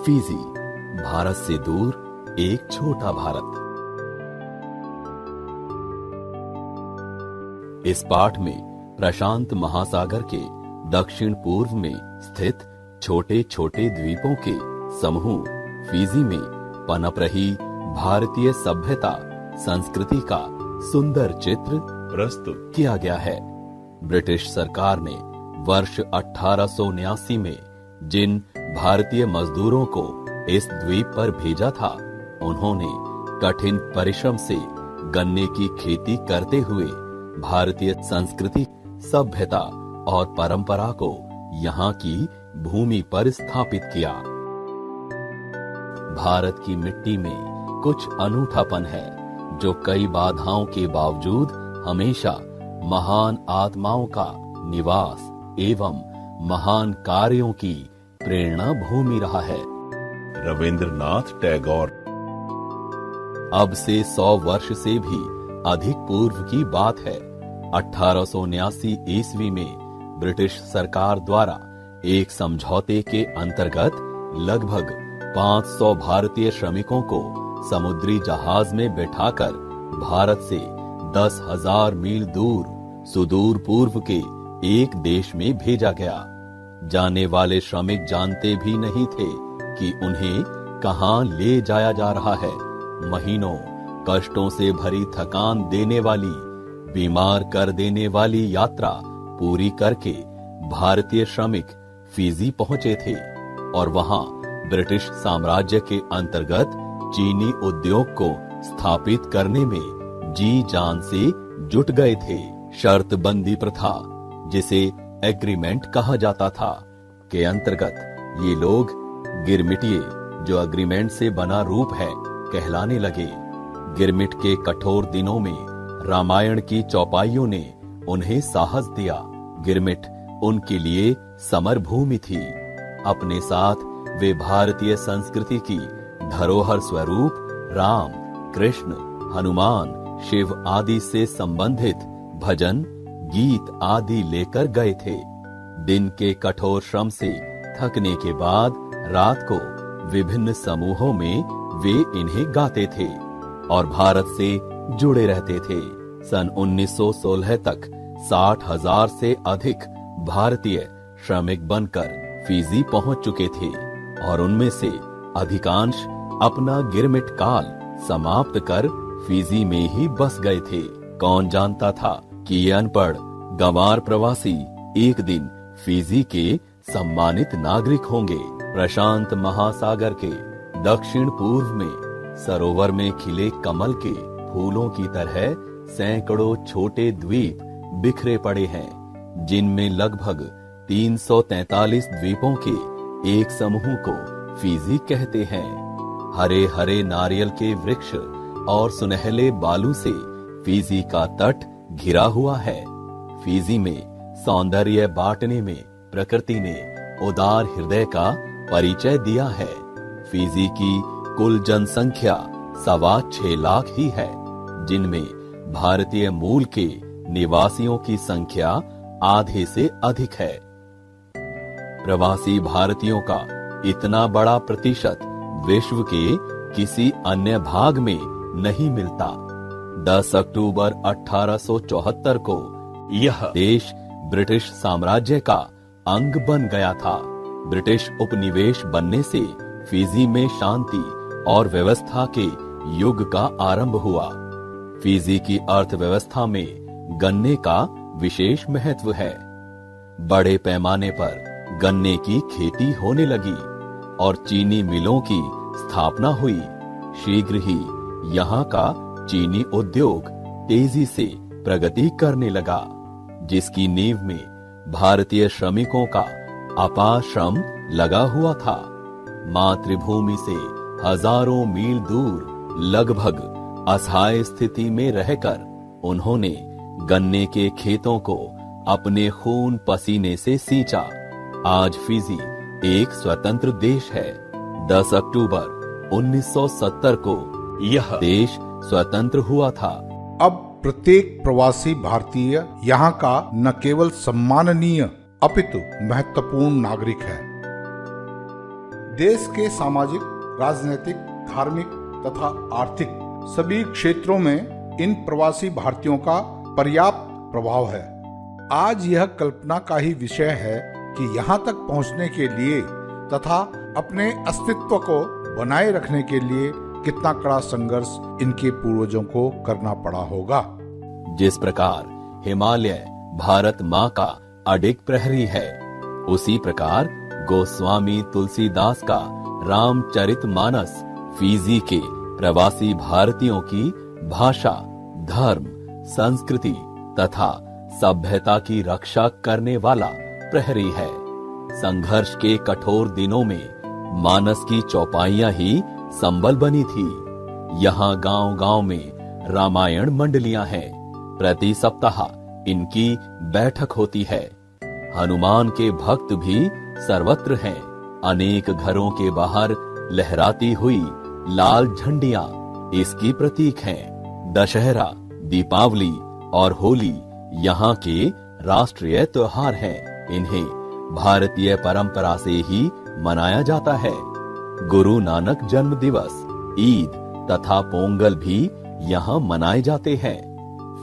Fiji, Bharat से दूर एक छोटा भारत। इस पाठ में प्रशांत महासागर के दक्षिण पूर्व में स्थित छोटे छोटे द्वीपों के समूह फीजी में पनप रही भारतीय सभ्यता संस्कृति का सुंदर चित्र प्रस्तुत किया गया है। ब्रिटिश सरकार ने वर्ष 1879 में जिन भारतीय मजदूरों को इस द्वीप पर भेजा था, उन्होंने कठिन परिश्रम से गन्ने की खेती करते हुए भारतीय संस्कृति, सभ्यता और परंपरा को यहाँ की भूमि पर स्थापित किया। भारत की मिट्टी में कुछ अनूठापन है जो कई बाधाओं के बावजूद हमेशा महान आत्माओं का निवास एवं महान कार्यों की प्रेरणा भूमि रहा है। रविंद्रनाथ टैगोर। अब से 100 वर्ष से भी अधिक पूर्व की बात है। 1879 ईस्वी में ब्रिटिश सरकार द्वारा एक समझौते के अंतर्गत लगभग 500 भारतीय श्रमिकों को समुद्री जहाज में बैठाकर भारत से 10,000 मील दूर सुदूर पूर्व के एक देश में भेजा गया। जाने वाले श्रमिक जानते भी नहीं थे कि उन्हें कहां ले जाया जा रहा है। महीनों कष्टों से भरी थकान देने वाली, बीमार कर देने वाली यात्रा पूरी करके भारतीय श्रमिक फीजी पहुंचे थे और वहां ब्रिटिश साम्राज्य के अंतर्गत चीनी उद्योग को स्थापित करने में जी जान से जुट गए थे। शर्तबंदी प्रथा, जिसे एग्रीमेंट कहा जाता था, के अंतर्गत ये लोग गिरमिटिये, जो एग्रीमेंट से बना रूप है, कहलाने लगे। गिरमिट के कठोर दिनों में रामायण की चौपाइयों ने उन्हें साहस दिया। गिरमिट उनके लिए समर भूमि थी। अपने साथ वे भारतीय संस्कृति की धरोहर स्वरूप राम, कृष्ण, हनुमान, शिव आदि से संबंधित भजन, गीत आदि लेकर गए थे। दिन के कठोर श्रम से थकने के बाद रात को विभिन्न समूहों में वे इन्हें गाते थे और भारत से जुड़े रहते थे। सन 1916 तक 60,000 से अधिक भारतीय श्रमिक बनकर फीजी पहुंच चुके थे और उनमें से अधिकांश अपना गिरमिट काल समाप्त कर फीजी में ही बस गए थे। कौन जानता था कि ये अनपढ़ गंवार प्रवासी एक दिन फीजी के सम्मानित नागरिक होंगे। प्रशांत महासागर के दक्षिण पूर्व में सरोवर में खिले कमल के फूलों की तरह सैकड़ों छोटे द्वीप बिखरे पड़े हैं, जिनमें लगभग 343 द्वीपों के एक समूह को फीजी कहते हैं। हरे हरे नारियल के वृक्ष और सुनहले बालू से फीजी का तट घिरा हुआ है। फीजी में सौंदर्य बांटने में प्रकृति ने उदार हृदय का परिचय दिया है। फीजी की कुल जनसंख्या 6.25 लाख ही है, जिनमें भारतीय मूल के निवासियों की संख्या आधे से अधिक है। प्रवासी भारतीयों का इतना बड़ा प्रतिशत विश्व के किसी अन्य भाग में नहीं मिलता। 10 अक्टूबर 1874 को यह देश ब्रिटिश साम्राज्य का अंग बन गया था। ब्रिटिश उपनिवेश बनने से फीजी में शांति और व्यवस्था के युग का आरंभ हुआ। फीजी की अर्थव्यवस्था में गन्ने का विशेष महत्व है। बड़े पैमाने पर गन्ने की खेती होने लगी और चीनी मिलों की स्थापना हुई। शीघ्र ही यहाँ का चीनी उद्योग तेजी से प्रगति करने लगा, जिसकी नींव में भारतीय श्रमिकों का अपार श्रम लगा हुआ था। मातृभूमि से हजारों मील दूर लगभग असहाय स्थिति में रहकर उन्होंने गन्ने के खेतों को अपने खून पसीने से सींचा। आज फीजी एक स्वतंत्र देश है। 10 अक्टूबर 1970 को यह देश स्वतंत्र हुआ था। अब प्रत्येक प्रवासी भारतीय यहाँ का न केवल सम्माननीय अपितु महत्वपूर्ण नागरिक है। देश के सामाजिक, राजनीतिक, धार्मिक तथा आर्थिक सभी क्षेत्रों में इन प्रवासी भारतीयों का पर्याप्त प्रभाव है। आज यह कल्पना का ही विषय है कि यहाँ तक पहुँचने के लिए तथा अपने अस्तित्व को बनाए रखने के लिए कितना कड़ा संघर्ष इनके पूर्वजों को करना पड़ा होगा। जिस प्रकार हिमालय भारत माँ का अडिग प्रहरी है, उसी प्रकार गोस्वामी तुलसीदास का रामचरितमानस फिजी के प्रवासी भारतीयों की भाषा, धर्म, संस्कृति तथा सभ्यता की रक्षा करने वाला प्रहरी है। संघर्ष के कठोर दिनों में मानस की चौपाइयां ही संबल बनी थी। यहाँ गांव-गांव में रामायण मंडलियां हैं। प्रति सप्ताह इनकी बैठक होती है। हनुमान के भक्त भी सर्वत्र हैं। अनेक घरों के बाहर लहराती हुई लाल झंडियां इसकी प्रतीक हैं। दशहरा, दीपावली और होली यहाँ के राष्ट्रीय त्योहार हैं। इन्हें भारतीय परंपरा से ही मनाया जाता है। गुरु नानक जन्म दिवस, ईद तथा पोंगल भी यहाँ मनाए जाते हैं।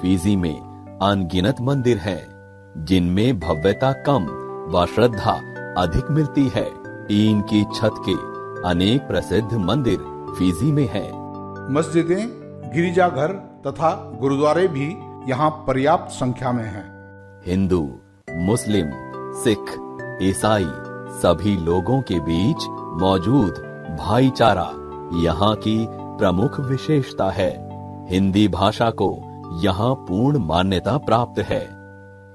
फिजी में अनगिनत मंदिर हैं, जिनमें भव्यता कम व श्रद्धा अधिक मिलती है। टीन की छत के अनेक प्रसिद्ध मंदिर फिजी में हैं। मस्जिदें, गिरिजाघर तथा गुरुद्वारे भी यहाँ पर्याप्त संख्या में हैं। हिंदू, मुस्लिम, सिख, ईसाई सभी लोगों के बीच मौजूद भाईचारा यहाँ की प्रमुख विशेषता है। हिंदी भाषा को यहाँ पूर्ण मान्यता प्राप्त है।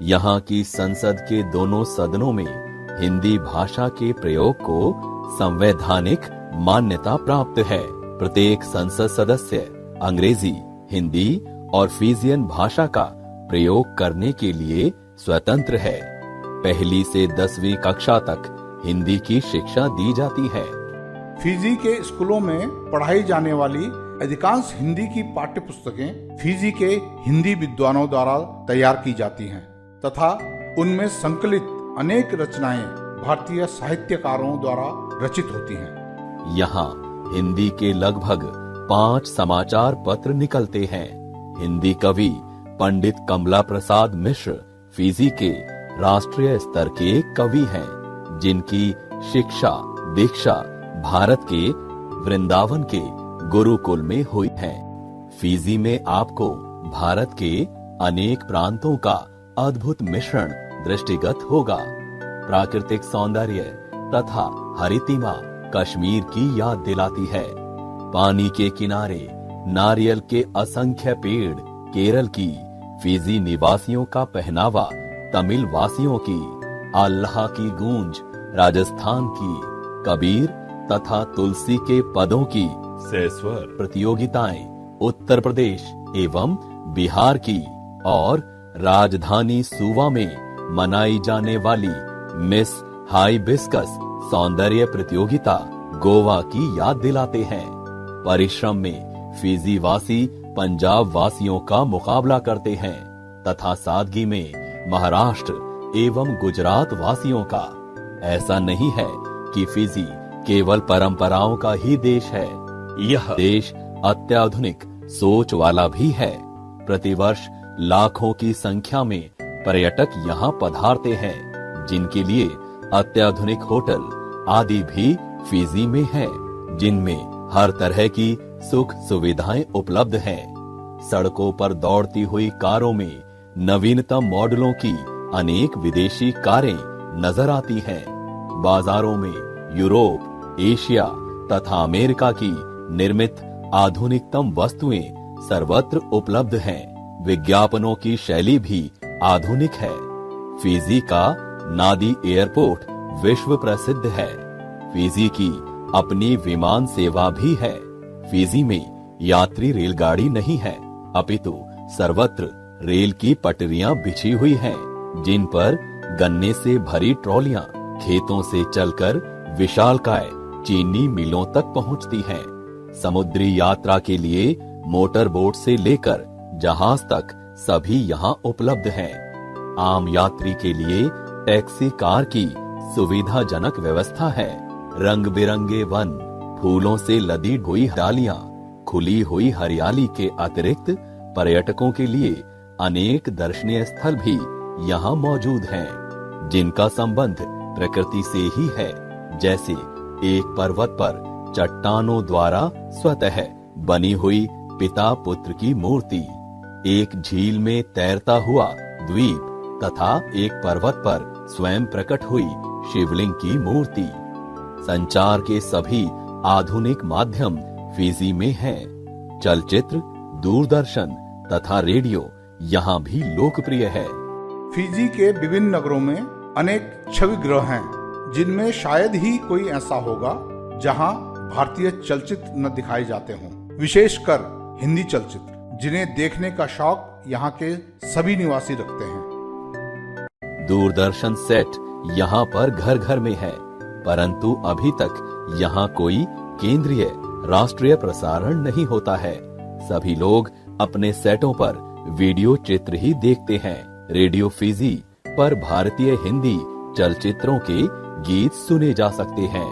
यहाँ की संसद के दोनों सदनों में हिंदी भाषा के प्रयोग को संवैधानिक मान्यता प्राप्त है। प्रत्येक संसद सदस्य अंग्रेजी, हिंदी और फिजियन भाषा का प्रयोग करने के लिए स्वतंत्र है। पहली से 10वीं कक्षा तक हिंदी की शिक्षा दी जाती है। फिजी के स्कूलों में पढ़ाई जाने वाली अधिकांश हिंदी की पाठ्य पुस्तकें फिजी के हिंदी विद्वानों द्वारा तैयार की जाती हैं तथा उनमें संकलित अनेक रचनाएं भारतीय साहित्यकारों द्वारा रचित होती हैं। यहाँ हिंदी के लगभग 5 समाचार पत्र निकलते हैं। हिंदी कवि पंडित कमला प्रसाद मिश्र फिजी के राष्ट्रीय स्तर के कवि हैं, जिनकी शिक्षा दीक्षा भारत के वृंदावन के गुरुकुल में हुई है। फिजी में आपको भारत के अनेक प्रांतों का अद्भुत मिश्रण दृष्टिगत होगा। प्राकृतिक सौंदर्य तथा हरितिमा कश्मीर की याद दिलाती है। पानी के किनारे नारियल के असंख्य पेड़ केरल की, फिजी निवासियों का पहनावा तमिल वासियों की, अल्लाह की गूंज राजस्थान की, कबीर तथा तुलसी के पदों की सेस्वर प्रतियोगिताएं उत्तर प्रदेश एवं बिहार की और राजधानी सुवा में मनाई जाने वाली मिस हाइबिस्कस सौंदर्य प्रतियोगिता गोवा की याद दिलाते हैं। परिश्रम में फिजी वासी पंजाब वासियों का मुकाबला करते हैं तथा सादगी में महाराष्ट्र एवं गुजरात वासियों का। ऐसा नहीं है कि फिजी केवल परंपराओं का ही देश है। यह देश अत्याधुनिक सोच वाला भी है। प्रतिवर्ष लाखों की संख्या में पर्यटक यहाँ पधारते हैं, जिनके लिए अत्याधुनिक होटल आदि भी फिजी में हैं, जिनमें हर तरह की सुख सुविधाएं उपलब्ध हैं। सड़कों पर दौड़ती हुई कारों में नवीनतम मॉडलों की अनेक विदेशी कारें नजर आती हैं। बाजारों में यूरोप, एशिया तथा अमेरिका की निर्मित आधुनिकतम वस्तुएं सर्वत्र उपलब्ध हैं। विज्ञापनों की शैली भी आधुनिक है। फिजी का नादी एयरपोर्ट विश्व प्रसिद्ध है। फिजी की अपनी विमान सेवा भी है। फिजी में यात्री रेलगाड़ी नहीं है, अपितु सर्वत्र रेल की पटरियां बिछी हुई हैं, जिन पर गन्ने से भरी ट्रॉलियां खेतों से चलकर विशालकाय चीनी मिलों तक पहुंचती हैं। समुद्री यात्रा के लिए मोटर बोट से लेकर जहाज तक सभी यहाँ उपलब्ध हैं। आम यात्री के लिए टैक्सी कार की सुविधाजनक व्यवस्था है। रंग बिरंगे वन, फूलों से लदी हुई डालियां, खुली हुई हरियाली के अतिरिक्त पर्यटकों के लिए अनेक दर्शनीय स्थल भी यहाँ मौजूद हैं, जिनका संबंध प्रकृति से ही है। जैसे एक पर्वत पर चट्टानों द्वारा स्वतः बनी हुई पिता पुत्र की मूर्ति, एक झील में तैरता हुआ द्वीप तथा एक पर्वत पर स्वयं प्रकट हुई शिवलिंग की मूर्ति। संचार के सभी आधुनिक माध्यम फिजी में हैं। चलचित्र, दूरदर्शन तथा रेडियो यहाँ भी लोकप्रिय है। फिजी के विभिन्न नगरों में अनेक छवि गृह हैं, जिनमें शायद ही कोई ऐसा होगा जहां भारतीय चलचित्र न दिखाए जाते हों, विशेषकर हिंदी चलचित्र, जिन्हें देखने का शौक यहाँ के सभी निवासी रखते हैं। दूरदर्शन सेट यहाँ पर घर घर में है, परंतु अभी तक यहाँ कोई केंद्रीय राष्ट्रीय प्रसारण नहीं होता है। सभी लोग अपने सेटों पर वीडियो चित्र ही देखते हैं। रेडियो फिजी पर भारतीय हिंदी चलचित्रों के गीत सुने जा सकते हैं।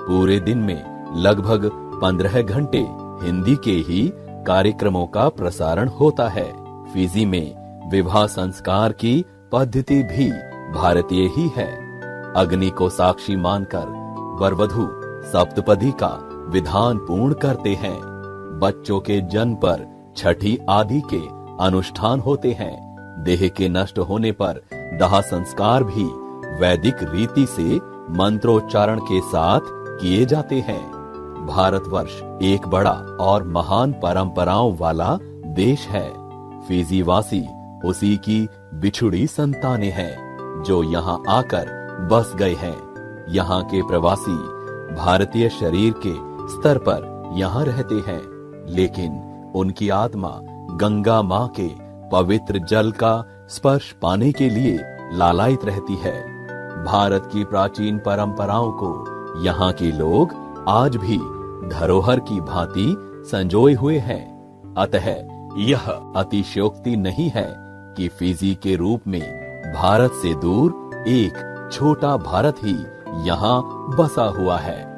पूरे दिन में लगभग 15 घंटे हिंदी के ही कार्यक्रमों का प्रसारण होता है। फिजी में विवाह संस्कार की पद्धति भी भारतीय ही है। अग्नि को साक्षी मानकर वरवधु सप्तपदी का विधान पूर्ण करते हैं। बच्चों के जन्म पर छठी आदि के अनुष्ठान होते हैं। देह के नष्ट होने पर दाह संस्कार भी वैदिक रीति से मंत्रोच्चारण के साथ किए जाते हैं। भारतवर्ष एक बड़ा और महान परंपराओं वाला देश है। फिजी वासी उसी की बिछुड़ी संतानें हैं, जो यहाँ आकर बस गए हैं। यहाँ के प्रवासी भारतीय शरीर के स्तर पर यहाँ रहते हैं, लेकिन उनकी आत्मा गंगा माँ के पवित्र जल का स्पर्श पाने के लिए लालायित रहती है। भारत की प्राचीन परंपराओं को यहाँ के लोग आज भी धरोहर की भांति संजोए हुए हैं। अतः यह अतिशयोक्ति नहीं है कि फिजी के रूप में भारत से दूर एक छोटा भारत ही यहाँ बसा हुआ है।